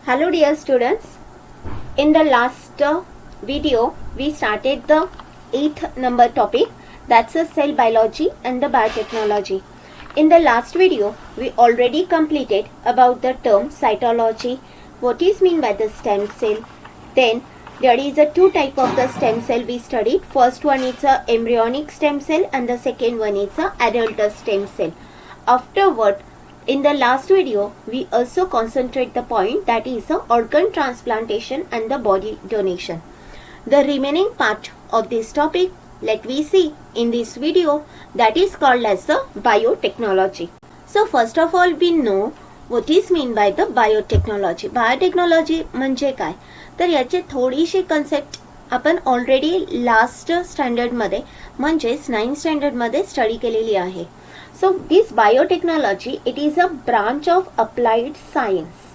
Hello dear students, in the last video we started the 8th number topic, that's a cell biology and the biotechnology. In the last video we already completed about the term cytology, what is mean by the stem cell. Then there is a two type of the stem cell we studied. First one is a embryonic stem cell and the second one is a adult stem cell. Afterward, in the last video, we also concentrate the point that is the organ transplantation and the body donation. The remaining part of this topic, let we see in this video, that is called as the biotechnology. So first of all, we know what is mean by the biotechnology. Biotechnology म्हणजे काय? तर याची थोडीशी concept आपण already last standard मध्ये म्हणजेच 9th standard मध्ये study केलेली आहे. So this biotechnology, it is a branch of applied science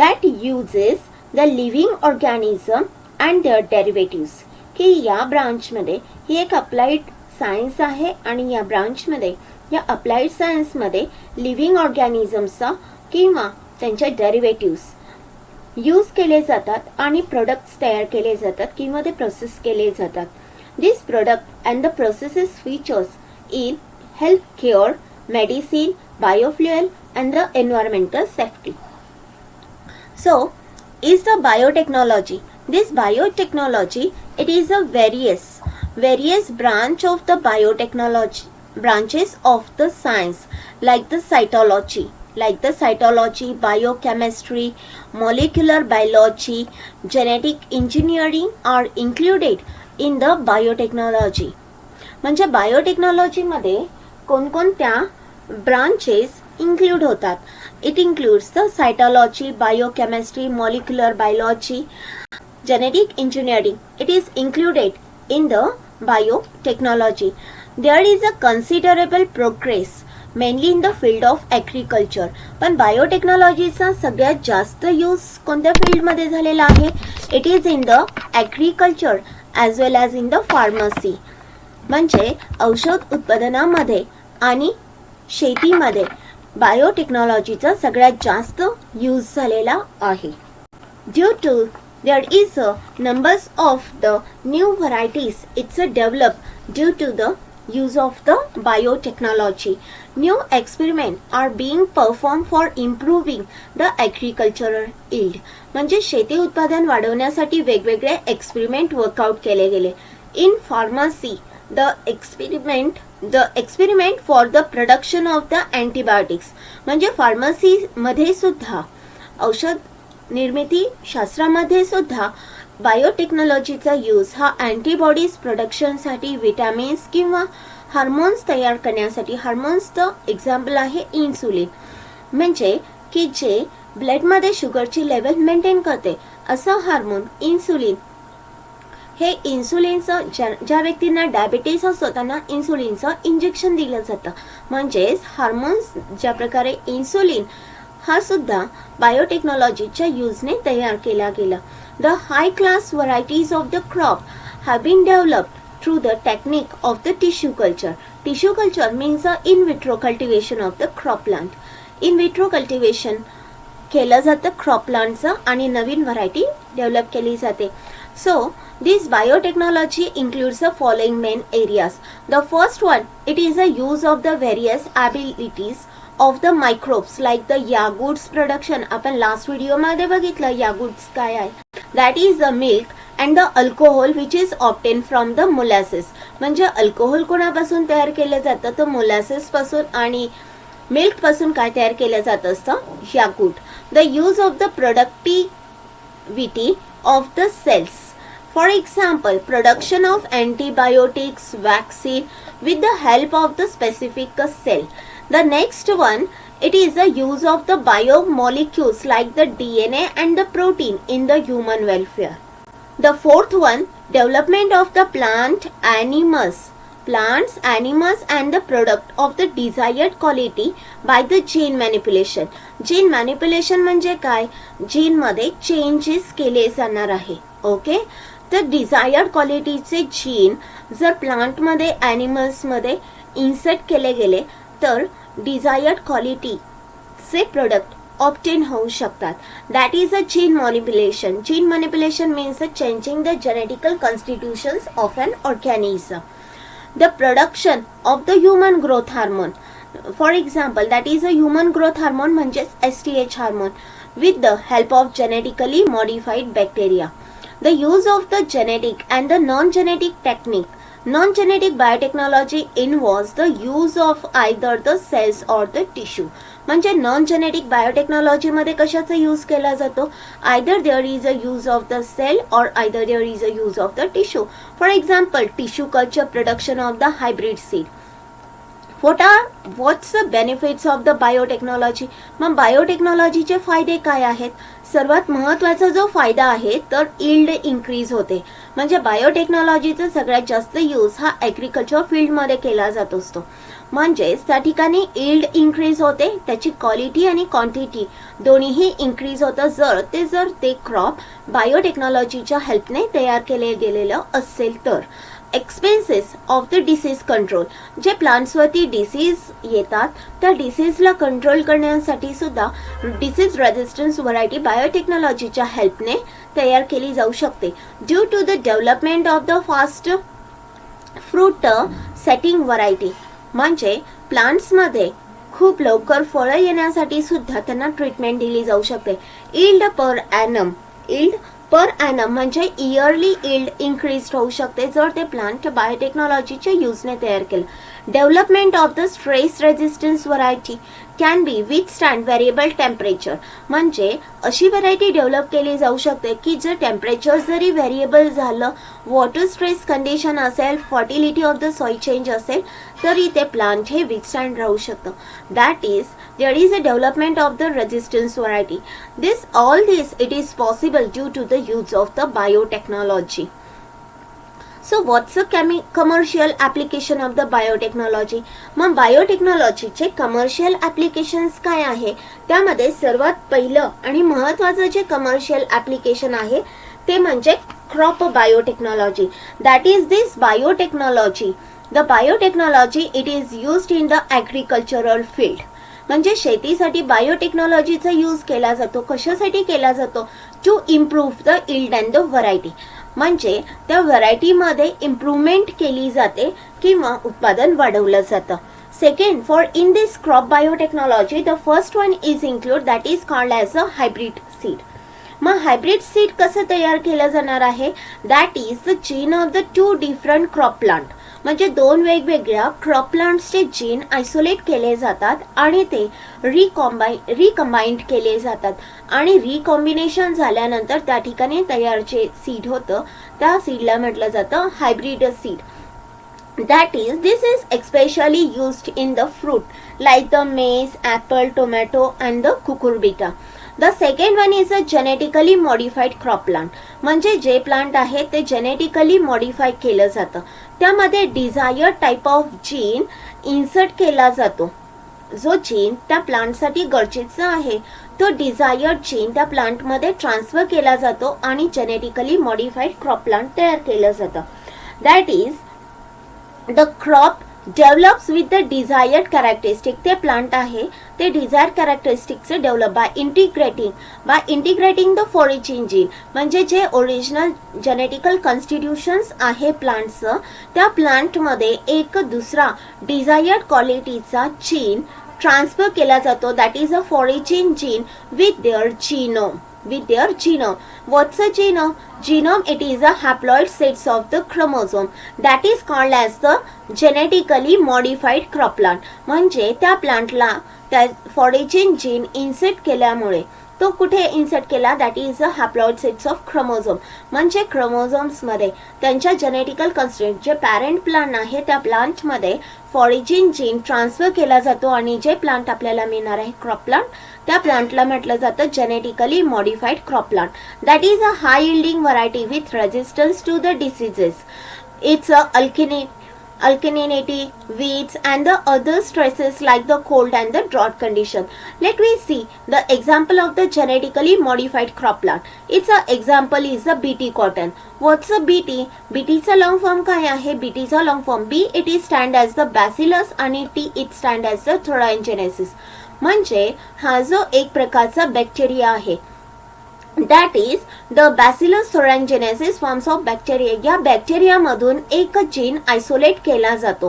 that uses the living organism and their derivatives. की या ब्रांच मध्ये ही एक अप्लाइड सायन्स आहे आणि या ब्रांच मध्ये या अप्लाइड सायन्स मध्ये लिव्हिंग ऑर्गॅनिझमचा किंवा त्यांचे डेरिव्हेटिव्स यूज केले जातात आणि प्रोडक्ट्स तयार केले जातात किंवा ते प्रोसेस केले जातात. This product and the processes features in healthcare, medicine, biofuel and the environmental safety. So, is the biotechnology. This biotechnology, it is a various branch of the biotechnology, branches of the science like the cytology, biochemistry, molecular biology, genetic engineering are included in the biotechnology. म्हणजे biotechnology मध्ये कोणकोणत्या branches include होतात. It includes the cytology, biochemistry, molecular biology, genetic engineering. It is included in the biotechnology. There is a considerable progress mainly in the field of agriculture. पण बायोटेक्नॉलॉजीचा सगळ्यात जास्त use कोणत्या फील्डमध्ये झालेला आहे? It is in the agriculture as well as in the pharmacy. म्हणजे औषध उत्पादनामध्ये आणि शेतीमध्ये बायोटेक्नॉलॉजीचा सगळ्यात जास्त यूज झालेला आहे. Due to there is a numbers of the new varieties it's develop due to the use of the biotechnology. New experiment are being perform for improving the agricultural yield. म्हणजे शेती उत्पादन वाढवण्यासाठी वेगवेगळे एक्सपेरिमेंट वर्कआउट केले गेले. In pharmacy the experiment for the production of the antibiotics. म्हणजे pharmacy मध्ये सुद्धा औषध निर्मिती शास्त्रामध्ये सुद्धा बायोटेक्नॉलॉजीचा यूज हा अँटीबॉडीज प्रोडक्शनसाठी, विटॅमिन्स किंवा हार्मोन्स तयार करण्यासाठी. हार्मोन्सचं एक्झाम्पल आहे इन्सुलिन, म्हणजे की जे ब्लडमध्ये शुगरची लेवल मेंटेन करते असं हार्मोन इन्सुलिन. हे इन्सुलिनचं ज्या व्यक्तींना डायबिटीज असतो त्यांना इन्सुलिनचं इंजेक्शन दिलं जातं. म्हणजेच हार्मोन्स ज्या प्रकारे इन्सुलिन हा सुद्धा बायोटेक्नॉलॉजीच्या यूजने तयार केला गेला. The high class varieties of the crop have been developed through the technique of the tissue culture. Tissue culture means a in vitro cultivation of the crop plant. In vitro cultivation केलं जातं crop प्लांटचं आणि नवीन variety develop केली जाते. So, this biotechnology includes the following main areas. The first one, it is the use of the various abilities of the microbes like the yogurts production. आपण last video मध्ये बघितलं yogurts काय आहे. That is the milk and the alcohol which is obtained from the molasses. म्हणजे alcohol कोणापासून तयार केलं जातं तर मोलॅसेस पासून आणि मिल्क पासून काय तयार केलं जात असतं? यागुट. The use of the productivity of the cells. For example, production of antibiotics, vaccine with the help of the specific cell. The next one, it is the use of the biomolecules like the DNA and the protein in the human welfare. The fourth one, development of the plants, animals and the product of the desired quality by the gene manipulation. Gene manipulation म्हणजे काय? Gene मध्ये changes केले जाणार आहे. Okay, तर desired क्वालिटीचे gene जर प्लांटमध्ये, ॲनिमल्समध्ये इन्सर्ट केले गेले तर डिझायर्ड क्वालिटीचे प्रोडक्ट ऑप्टेन होऊ शकतात. That is a gene manipulation. Gene manipulation means changing the genetical constitutions of an organism. The production of the human growth hormone, for example that is a human growth hormone म्हणजेच STH hormone with the help of genetically modified bacteria. The use of the genetic and the non-genetic technique. Non-genetic biotechnology involves the use of either the cells or the tissue. म्हणजे non genetic biotechnology मध्ये कशाचा use केला जातो? Either there is a use of the cell or either there is a use of the tissue. For example tissue culture production of the hybrid seed. what's the benefits of the biotechnology? मग बायोटेक्नॉलॉजीचे फायदे काय आहेत? सर्वात महत्त्वाचा जो फायदा आहे तर यील्ड इन्क्रीज होते. म्हणजे बायोटेक्नॉलॉजीचा सगळ्यात जास्त यूज हा ॲग्रिकल्चर फील्डमध्ये केला जात असतो. म्हणजेच त्या ठिकाणी यील्ड इन्क्रीज होते, त्याची क्वालिटी आणि क्वांटिटी दोन्हीही इन्क्रीज होतं जर ते क्रॉप बायोटेक्नॉलॉजीच्या हेल्पने तयार केले गेलेलं असेल तर. Expenses of the disease control. जे प्लांट्सवरती डिसीज येतात त्या डिसीजला कंट्रोल करण्यासाठी सुद्धा डिसीज रेजिस्टन्स व्हरायटी बायोटेक्नॉलॉजीच्या हेल्पने तयार केली जाऊ शकते. Due to the development of the fast fruit setting variety. म्हणजे प्लांट्समध्ये खूप लवकर फळं येण्यासाठी सुद्धा त्यांना ट्रीटमेंट दिली जाऊ शकते. यील्ड पर ॲनम म्हणजे इयरली यील्ड इन्क्रीज होऊ शकते जर ते प्लांट बायोटेक्नॉलॉजीच्या यूजने तयार केलं. Development of the stress resistance variety can be withstand variable temperature. म्हणजे अशी व्हरायटी डेव्हलप केली जाऊ शकते की जर टेम्परेचर जरी व्हेरिएबल झालं, वॉटर स्ट्रेस कंडिशन असेल, fertility of the soil change असेल तरी ते प्लांट हे विथस्टँड राहू शकतं. That is there is a development of the resistance variety. All this it is possible due to the use of the biotechnology. So what's the commercial application of the biotechnology? मग बायोटेक्नॉलॉजीचे commercial applications काय आहे? त्यामध्ये सर्वात पहिलं आणि महत्त्वाचं जे commercial application आहे ते म्हणजे crop biotechnology. That is this biotechnology. The biotechnology it is used in the agricultural field. म्हणजे शेतीसाठी बायोटेक्नॉलॉजीचा यूज केला जातो. कशासाठी केला जातो? To improve the yield and the variety. म्हणजे त्या व्हरायटीमध्ये इम्प्रूव्हमेंट केली जाते किंवा उत्पादन वाढवलं जातं. Second, for in this crop biotechnology the first one is include that is called as a hybrid seed. मग हायब्रिड सीड कसं तयार केलं जाणार आहे? That is the gene of the two different crop plant. म्हणजे दोन वेगवेगळ्या क्रॉप प्लांट्सचे जीन आयसोलेट केले जातात आणि ते रिकंबाइंड केले जातात आणि रिकॉम्बिनेशन झाल्यानंतर त्या ठिकाणी तयार जे सीड होतं त्या सीडला म्हटलं जातं hybrid seed. That is, this is especially used in the fruit like the maize, apple, tomato and the cucurbita. The second one is a genetically modified crop plant. म्हणजे जे प्लांट आहे ते जेनेटिकली मॉडिफाय केलं जातं. त्यामध्ये desired type of gene insert केला जातो. जो जीन त्या प्लांटसाठी गरजेचा आहे तो डिझायर्ड जीन त्या प्लांटमध्ये ट्रान्सफर केला जातो आणि जेनेटिकली मॉडिफाईड क्रॉप प्लांट तयार केलं जातं. That is the crop develops with the desired characteristic. ते प्लांट आहे ते desired characteristics develop by integrating the foreign gene. म्हणजे जे ओरिजिनल जेनेटिकल कॉन्स्टिट्यूशन्स आहे प्लांटचं त्या प्लांटमध्ये एक दुसरा डिझायर्ड क्वालिटीचा जीन ट्रान्सफर केला जातो. That is a foreign gene with their genome. What's a genome? Genome, it is a haploid sets of the chromosome that is called as the genetically modified crop plant. म्हणजे त्या प्लांटला त्या फॉरेजिन gene insert केल्यामुळे तो कुठे insert केला? That is a haploid sets of chromosome. म्हणजे क्रोमोझोम्समध्ये त्यांच्या genetical constraint जे पॅरेंट प्लांट आहे त्या प्लांटमध्ये फॉरेजिन जीन ट्रान्सफर केला जातो आणि जे प्लांट आपल्याला मिळणार आहे क्रॉप प्लांट त्या प्लांटला म्हटलं जातं genetically modified crop plant. That is a high yielding variety with resistance to the diseases. It's a alkalinity, weeds and the other stresses like the cold and the drought condition. Let me see the example of the genetically modified crop plant. Its example is the BT cotton. What's a BT? BT चा long form काय आहे? BT चा long form B it is stand as the bacillus आणि T it stand as the Thuringiensis. म्हणजे हा जो एक प्रकारचा बॅक्टेरिया आहे, that is the bacillus thuringiensis forms of bacteria. या बॅक्टेरियामधून एक जीन आयसोलेट केला जातो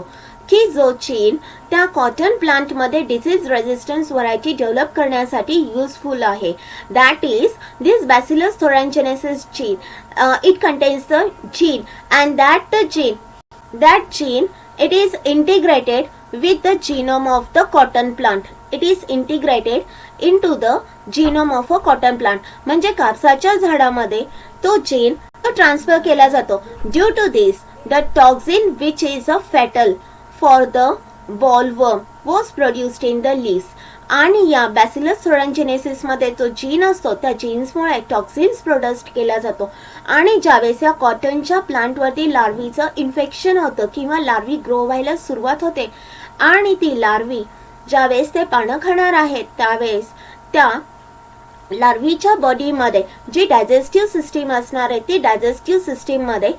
की जो जीन त्या कॉटन प्लांटमध्ये डिसीज रेजिस्टन्स व्हरायटी डेव्हलप करण्यासाठी युजफुल आहे. That is this bacillus thuringiensis gene, it contains the gene and that gene it is integrated with the genome of the cotton plant. It is integrated into the genome of a cotton plant. म्हणजे कापसाच्या झाडामध्ये तो gene transfer केला जातो. Due to this the toxin which is a fatal for the bollworm was produced in the leaves. आणि या bacillus थोरॅन्जिनेसिस मध्ये तो जीन असतो, त्या जीन्समुळे टॉक्सिन्स प्रोड्यूस केला जातो आणि ज्यावेळेस या कॉटनच्या प्लांटवरती लार्वीचं इन्फेक्शन होतं किंवा लार्वी ग्रो व्हायला सुरुवात होते आणि ती लार्वी ज्यावेळेस ते पानं खाणार आहेत त्यावेळेस त्या लार्वीच्या बॉडीमध्ये जी डायजेस्टिव्ह सिस्टीम असणार आहे ती डायजेस्टिव्ह सिस्टीममध्ये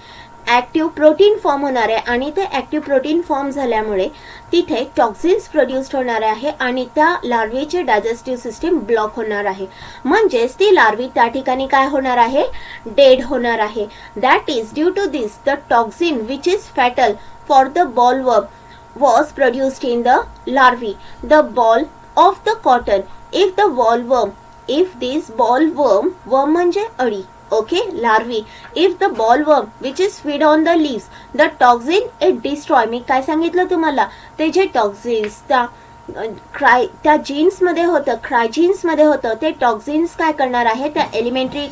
ॲक्टिव्ह प्रोटीन फॉर्म होणार आहे आणि ते ॲक्टिव्ह प्रोटीन फॉर्म झाल्यामुळे तिथे टॉक्सिन्स प्रोड्यूस होणार आहे आणि त्या लार्वीचे डायजेस्टिव्ह सिस्टीम ब्लॉक होणार आहे. म्हणजेच ती लार्वी त्या ठिकाणी काय होणार आहे, डेड होणार आहे. That is due to this the toxin which is fatal for the bollworm was produced in the larvae, the ball of the cotton. If the bollworm, if this bollworm, worm म्हणजे अळी, okay, larvae, if the bollworm which is feed on the leaves, the toxin it destroy. मी काय सांगितलं तुम्हाला, ते जे toxins त्या jeans मध्ये होतं, क्रायजीन्स मध्ये होतं, ते टॉक्सिन्स काय करणार आहे, त्या एलिमेंटरी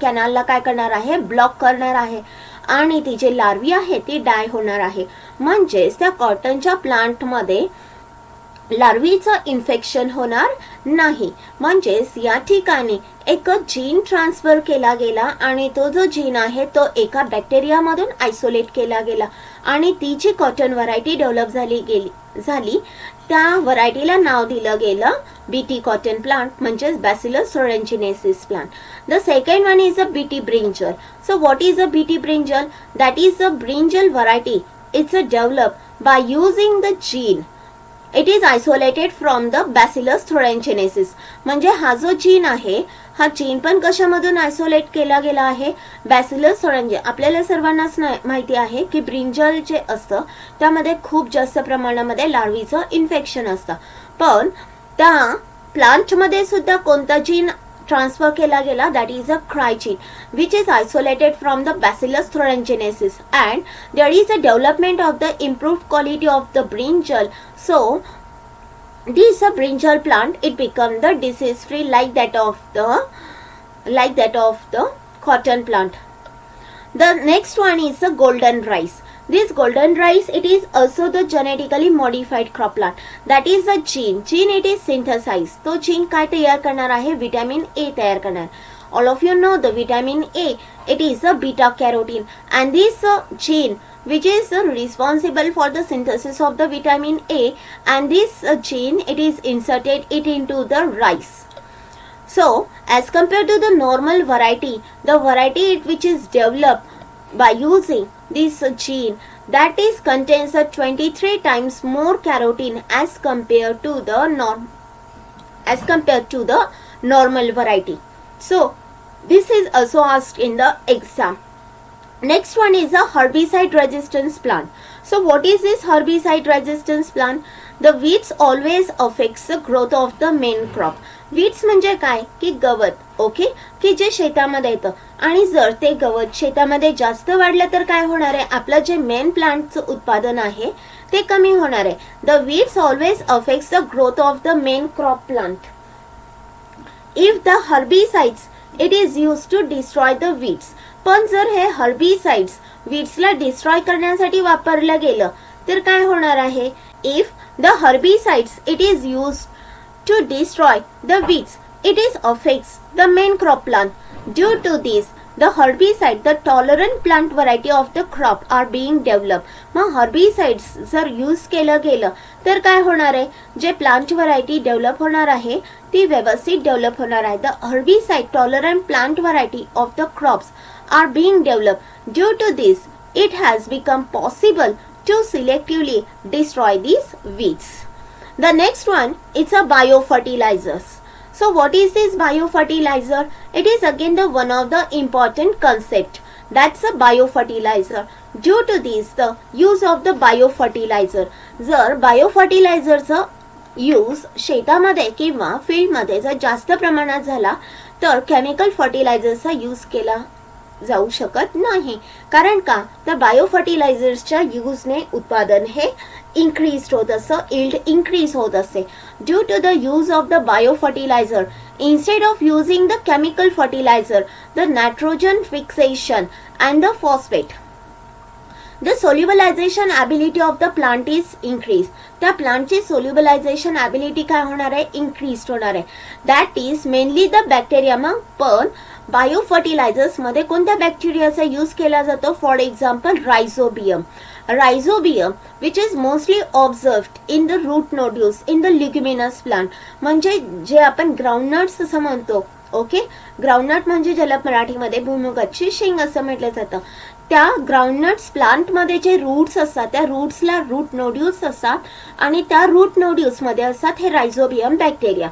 कॅनलला काय करणार आहे, ब्लॉक करणार आहे आणि ती जे लार्वी आहे ती डाय होणार आहे. म्हणजेच त्या कॉटनच्या प्लांटमध्ये लार्वीचं इन्फेक्शन होणार नाही. म्हणजेच या ठिकाणी एक जीन ट्रान्सफर केला गेला आणि तो जो जीन आहे तो एका बॅक्टेरियामधून आयसोलेट केला गेला आणि ती जी कॉटन व्हरायटी डेव्हलप झाली त्या व्हरायटीला नाव दिलं गेलं बीटी कॉटन प्लांट, म्हणजेच bacillus thuringiensis plant. The second one is a BT brinjal. So what is a BT brinjal? That is a brinjal variety. It's a developed by using the gene. It is isolated from the Bacillus thuringiensis. म्हणजे हा जो gene आहे हा gene पण कशामधून isolate केला गेला आहे, bacillus थोरॅन्जिनेसिस. आपल्याला सर्वांनाच माहिती आहे की ब्रिंजल जे असतं त्यामध्ये खूप जास्त प्रमाणामध्ये लार्वीचं इन्फेक्शन असतं, पण त्या प्लांटमध्ये सुद्धा कोणता जीन ट्रान्सफर केला गेला, that is a crygene which is isolated from the Bacillus thuringiensis and there is a development of the improved quality of the brinjal. So this brinjal plant it become the disease free like that of the cotton plant. The next one is the golden rice. This golden rice it is also the genetically modified crop plant. That is the gene it is synthesized. तो gene काय तयार करणार आहे, vitamin A तयार करणार. All of you know the vitamin A, it is a beta carotene and this gene which is responsible for the synthesis of the vitamin A and this gene it is inserted it into the rice. So as compared to the normal variety, the variety which is developed by using this gene that is contains a 23 times more carotene as compared to the normal variety. So this is also asked in the exam. Next one is a herbicide resistance plant. So what is this herbicide resistance plant? The weeds always affects the growth of the main crop. Weeds म्हणजे काय की गवत, okay, की जे शेतामध्ये येतं आणि जर ते गवत शेतामध्ये जास्त वाढलं तर काय होणार आहे, आपलं जे मेन प्लांटचं उत्पादन आहे ते कमी होणार आहे. The weeds always affects the growth of the main crop plant. If the herbicides it is use to destroy the weeds. पण जर हे हर्बिसाइड्स वीड्सला डिस्ट्रॉय करण्यासाठी वापरलं गेलं तर काय होणार आहे, if the herbicides it is use to destroy the weeds, it is affects the main crop plant. Due to this the herbicide, the tolerant plant variety of the crop are being developed. मग herbicides जर use केलं गेलं तर काय होणार आहे, जे plant variety develop होणार आहे ती व्यवस्थित डेव्हलप होणार आहे. The herbicide tolerant plant variety of the crops are being developed. Due to this it has become possible to selectively destroy these weeds. The next one, it's a biofertilizers. So what is this biofertilizer? It is again the one of the important concept. That's a biofertilizer. Due to this, the use of the biofertilizer. जर बायोफर्टिलायझरचा use शेतामध्ये किंवा फील्डमध्ये जर जास्त प्रमाणात झाला तर chemical फर्टिलायझर्सचा use केला जाऊ शकत नाही. कारण का तर बायोफर्टिलायझर्सच्या यूजने उत्पादन हे इन्क्रीज होत असं, यील्ड इन्क्रीज होत असते. Due to the use of the biofertiliser instead of using the chemical fertilizer, the nitrogen fixation and the phosphate, the solubilization ability of the plant is increased. त्या प्लांटची solubilization ability काय होणार आहे? increased होणार आहे. That is mainly the bacteria. मग पण बायोफर्टिलायझर्स मध्ये कोणत्या बॅक्टेरियाचा यूज केला जातो? For example rhizobium. Rhizobium which is mostly observed in the root nodules in the leguminous plant. म्हणजे जे आपण ग्राउंडनट्स असं म्हणतो. ओके, ग्राउंडनट म्हणजे ज्याला मराठीमध्ये भुईमुगाची शेंग असं म्हटलं जातं. त्या ग्राउंडनट्स प्लांटमध्ये जे रूट्स असतात त्या रूट्सला रूट नोड्यूल्स असतात आणि त्या रूट नोड्यूल्समध्ये असतात हे रायझोबियम बॅक्टेरिया.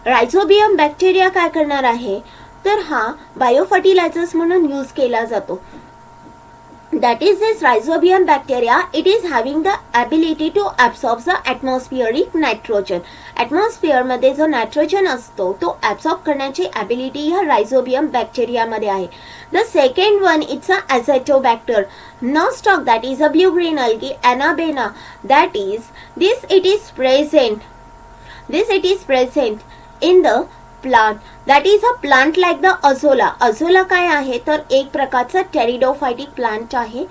रायझोबियम बॅक्टेरिया काय करणार आहे तर हा बायोफर्टिलायझर्स म्हणून यूज केला जातो. That is this rhizobium bacteria, it is having the ability to absorb the atmospheric nitrogen. Atmosphere मध्ये जो नायट्रोजन असतो तो absorb करण्याची ability ह्या rhizobium bacteria मध्ये आहे. The second one, it's a Azotobacter. Nostoc, that is a blue-green algae. Anabaena, that is, it is present in the plant. That is a plant like the azolla. Azolla काय आहे तर एक प्रकारचा टेरिडोफायटिक plant आहे.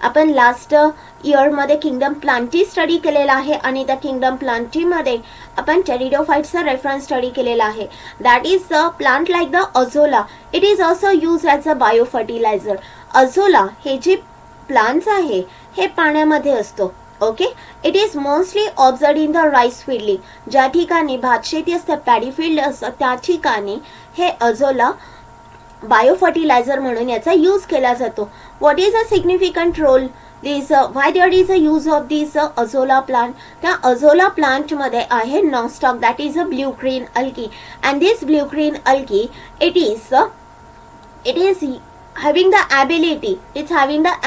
आपण last year मध्ये kingdom Plantae study केलेला आहे आणि त्या किंगडम प्लांटी मध्ये आपण टेरिडोफाइटचा रेफरन्स स्टडी केलेला आहे. That is a plant like the azolla. It is also use as a biofertiliser. Azolla हे जे प्लांट्स आहे हे पाण्यामध्ये असतो. Okay, it is mostly observed in the rice fielding. ज्या ठिकाणी भात शेती असते, पॅडी फील्ड असतं, त्या ठिकाणी हे अझोला बायोफर्टिलायझर म्हणून याचा यूज केला जातो. What is a significant role this, why there is a use of this azolla plant? त्या अझोला प्लांट मध्ये आहे nostoc, that is a blue green algae. And this blue green algae it is having the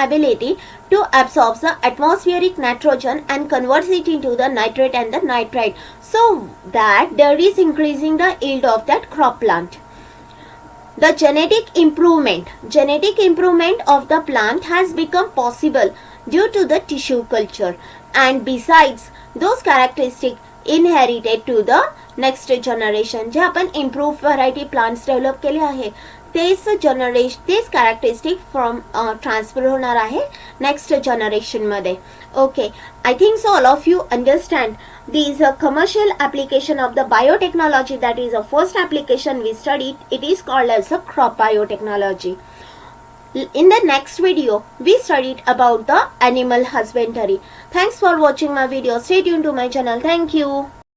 ability to absorb the atmospheric nitrogen and converts it into the nitrate and the nitrite, so that there is increasing the yield of that crop plant. The genetic improvement of the plant has become possible due to the tissue culture, and besides those characteristics inherited to the next generation. जे आपण improved variety plants develop केले आहे तेच characteristic from transfer होणार आहे next generation मध्ये. Okay, I think so all of you understand this commercial application of the biotechnology. That is a first application we studied. It is called as a crop biotechnology. In the next video, we studied about the animal husbandry. Thanks for watching my video. Stay tuned to my channel. Thank you.